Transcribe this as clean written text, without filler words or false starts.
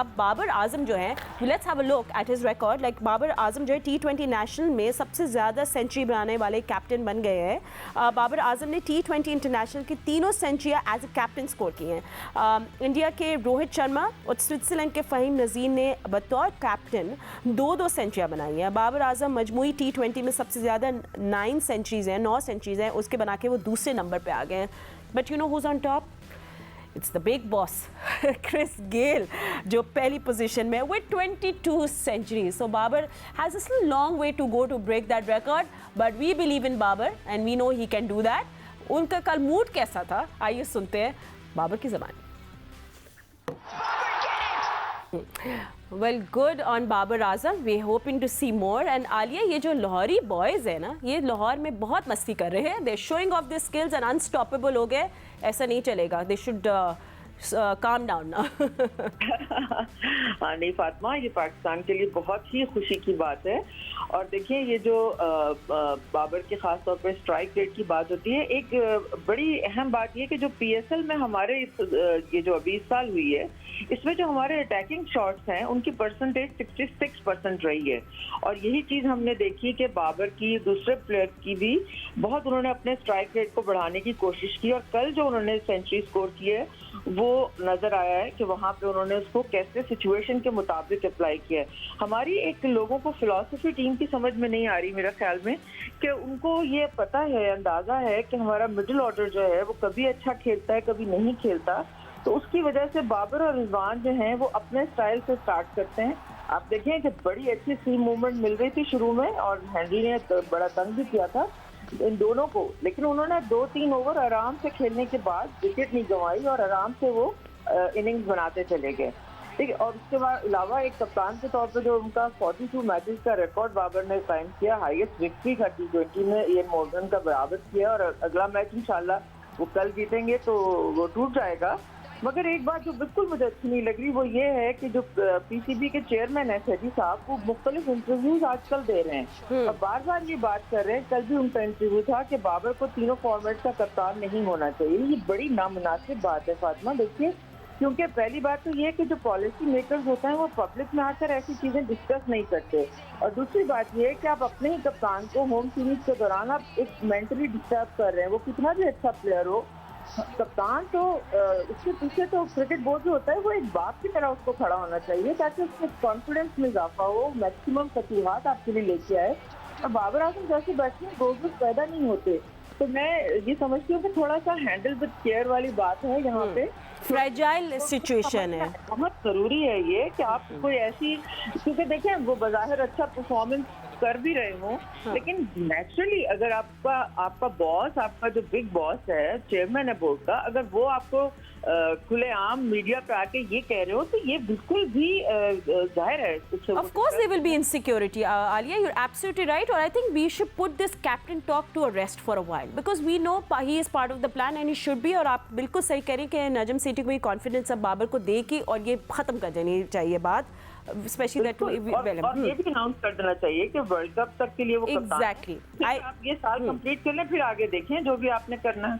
अब बाबर आजम जो है, let's have a look at his record. Like Babar Azam जो है T20 नेशनल में सबसे ज़्यादा सेंचुरी बनाने वाले कैप्टन बन गए हैं। बाबर आजम ने T20 इंटरनेशनल की तीनों सेंचुरियाँ एज अ कैप्टन स्कोर की हैं। इंडिया के रोहित शर्मा और स्विट्ज़रलैंड के फ़हीम नज़ीर ने बतौर कैप्टन दो सेंचुरियाँ बनाई हैं। बाबर आजम मजमूई T20 में सबसे ज़्यादा 9 सेंचुरीज़ हैं, 9 सेंचुरीज़ हैं, उसके बना के वो दूसरे नंबर पर आ गए हैं। But you know who's on top? It's the big boss, Chris Gayle, जो पहली पोजीशन में with 22 centuries. So Babar has a still long way to go to break that record, but we believe in Babar and we know he can do that. उनका कल mood कैसा था, आइए सुनते हैं बाबर की ज़बानी। Well, good on Babar Azam. We're hoping to see more. And Alia, ये जो लाहौरी boys हैं ना, ये लाहौर में बहुत मस्ती कर रहे हैं. They're showing off their skills and unstoppable हो गए. ऐसा नहीं चलेगा. They should calm down now. हाँ नहीं फातिमा, ये पाकिस्तान के लिए बहुत ही खुशी की बात है। और देखिए ये जो बाबर के खास तौर पे स्ट्राइक रेट की बात होती है, एक बड़ी अहम बात ये कि जो PSL में हमारे ये जो अभी इस साल हुई है, इसमें जो हमारे अटैकिंग शॉट्स हैं उनकी परसेंटेज 66% रही है। और यही चीज़ हमने देखी कि बाबर की, दूसरे प्लेयर्स की भी बहुत उन्होंने अपने स्ट्राइक रेट को बढ़ाने की कोशिश की। और कल जो उन्होंने सेंचुरी स्कोर की है वो नज़र आया है कि वहाँ पे उन्होंने उसको कैसे सिचुएशन के मुताबिक अप्लाई किया है। हमारी एक लोगों को फिलॉसफी टीम की समझ में नहीं आ रही मेरे ख्याल में, कि उनको ये पता है, अंदाज़ा है कि हमारा मिडिल ऑर्डर जो है वो कभी अच्छा खेलता है कभी नहीं खेलता। तो उसकी वजह से बाबर और रिजवान जो हैं वो अपने स्टाइल से स्टार्ट करते हैं। आप देखें कि बड़ी अच्छी सीम मूवमेंट मिल रही थी शुरू में और हेनरी ने बड़ा तंग भी किया था इन दोनों को, लेकिन उन्होंने 2-3 ओवर आराम से खेलने के बाद विकेट नहीं गंवाई और आराम से वो इनिंग्स बनाते चले गए। ठीक है, और उसके बाद अलावा एक कप्तान के तौर पे जो उनका 42 मैचेस का रिकॉर्ड बाबर ने कायम किया, हाईएस्ट विक्ट्री का T20 में इयन मॉर्गन का बराबर किया। और अगला मैच इंशाल्लाह वो कल जीतेंगे तो वो टूट जाएगा। मगर एक बात जो बिल्कुल मुझे अच्छी नहीं लग रही वो ये है कि जो PCB के चेयरमैन है सैदी साहब, वो मुख्तलिफ इंटरव्यूज आजकल दे रहे हैं और बार बार ये बात कर रहे हैं। कल भी उनका इंटरव्यू था कि बाबर को तीनों फॉर्मेट का कप्तान नहीं होना चाहिए। ये बड़ी नामुनासिब बात है फातिमा। देखिए, क्योंकि पहली बात तो ये है कि जो पॉलिसी मेकर्स होते हैं वो पब्लिक में आकर ऐसी चीज़ें डिस्कस नहीं करते। और दूसरी बात ये है कि आप अपने ही कप्तान को होम सीरीज के दौरान आप एक मेंटली डिस्टर्ब कर रहे हैं। वो कितना भी अच्छा प्लेयर हो, कप्तान तो उसके पीछे तो क्रिकेट बोर्ड जो होता है वो एक बाप की तरह उसको खड़ा होना चाहिए ताकि उसके कॉन्फिडेंस में इजाफा हो, मैक्सिमम फतूहात आपके लिए लेके आए। और बाबर आजम जैसे बैट्समैन रोज पैदा नहीं होते। तो मैं ये समझती हूँ कि थोड़ा सा हैंडल विद केयर वाली बात है यहाँ पे। फ्रेजाइल सिचुएशन है, बहुत जरूरी है ये कि आप कोई ऐसी, क्योंकि देखें वो बज़ाहिर अच्छा परफॉर्मेंस कर भी रहे हो, लेकिन नेचुरली अगर आपका बॉस, आपका जो बिग बॉस है, चेयरमैन है बोर्ड का, अगर वो आपको खुलेआम मीडिया पे आके ये कह रहे हो तो ये बिल्कुल भी जाहिर है। Of course there will be insecurity. Alia, you're absolutely right. Or I think we should put this captain talk to a rest for a while because we know he is part of the plan and he should be. और आप बिल्कुल सही कह रही हैं कि नजम सेठी को ये कॉन्फिडेंस अब बाबर को देगी और ये खत्म कर देनी चाहिए बात, स्पेशली दैट और ये भी अनाउंस कर देना चाहिए कि वर्ल्ड कप तक के लिए वो एग्जैक्टली आप ये साल कंप्लीट कर लें, फिर आगे देखें जो भी आपने करना है।